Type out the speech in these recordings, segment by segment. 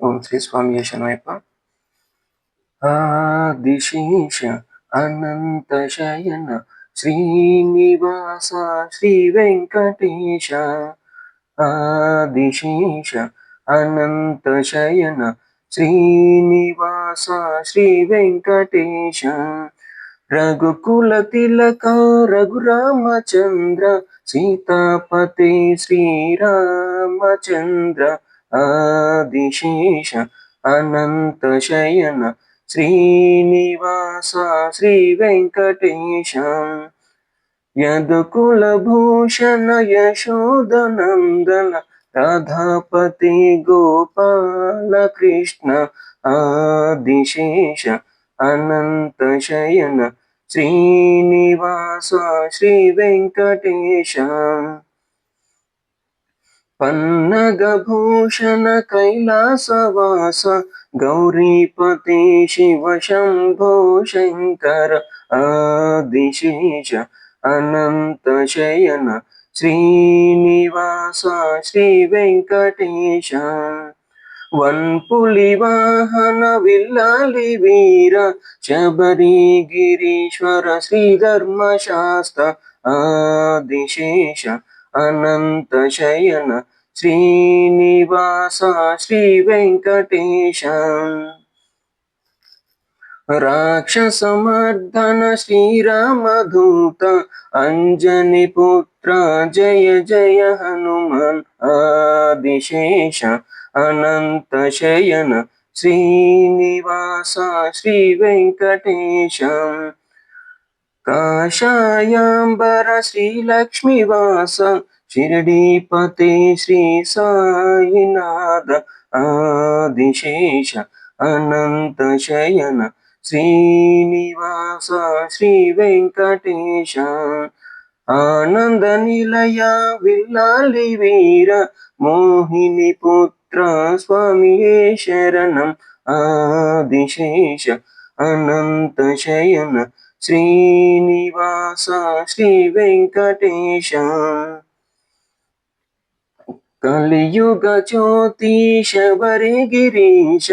ఓం శ్రీ స్వామియే శరణమయ్యప్ప. ఆదిశేష అనంత శయన శ్రీనివాస శ్రీ వెంకటేశ. ఆదిశేష అనంత శయన శ్రీనివాస శ్రీ వెంకటేశ. రఘుకుల తిలక రఘురామచంద్ర సీతాపతి శ్రీరామచంద్ర. ఆదిశేష అనంత శయన శ్రీనివాస శ్రీ వెంకటేశ. యదుకుల భూషణ యశోదనందన రాధాపతి గోపాల కృష్ణ. ఆదిశేష అనంత శయన శ్రీనివాస శ్రీ వెంకటేశ. పన్నగభూషణ కైలాసవాస గౌరీపతి శివ శంభో శంకర. ఆదిశేష అనంత శయన శ్రీనివాస శ్రీ వెంకటేశ. వన్పులి వాహన విల్లాలి వీర శబరిగిరీశ్వర శ్రీధర్మశాస్త్ర. ఆదిశేష అనంత శయన శ్రీనివాస శ్రీ వెంకటేశ. రాక్షసమర్దన శ్రీరామదూత అంజని పుత్ర జయ జయ హనుమాన్. ఆదిశేష అనంత శయన శ్రీనివాస శ్రీ వెంకటేశ. కాషాయాంబర శ్రీలక్ష్మీవాస షిరిడీపతి శ్రీ సాయినాథ. ఆదిశేష అనంత శయన శ్రీనివాస శ్రీ వెంకటేశ. ఆనంద నిలయ విల్లాలి వీర మోహిని పుత్ర స్వామియే శరణం. ఆదిశేష అనంత శయన శ్రీనివాస శ్రీ వెంకటేశ. కలియుగ జ్యోతి శబరిగిరీశ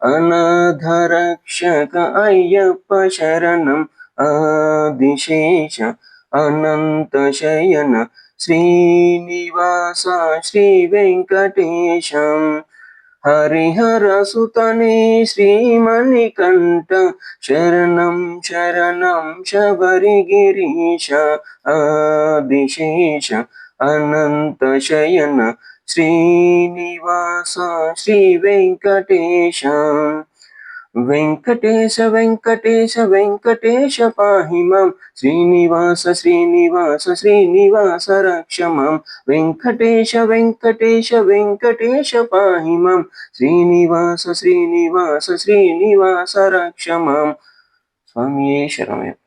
అనాథ రక్షక అయ్యప్ప శరణం. ఆదిశేష అనంత శయన శ్రీనివాస శ్రీ వెంకటేశ. హరిహర సుతనే శ్రీమణికంఠ శరణం శరణం శబరిగిరీశ. ఆదిశేష అనంత శయన శ్రీనివాస శ్రీ వెంకటేశ. వెంకటేశ వెంకటేశ వెంకటేశ పాహి మాం. శ్రీనివాస శ్రీనివాస శ్రీనివాస రక్ష మాం. వెంకటేశ వెంకటేశ వెంకటేశ పాహి మాం. శ్రీనివాస శ్రీనివాస శ్రీనివాస రక్ష మాం. స్వామియే శరణమయ్యప్ప.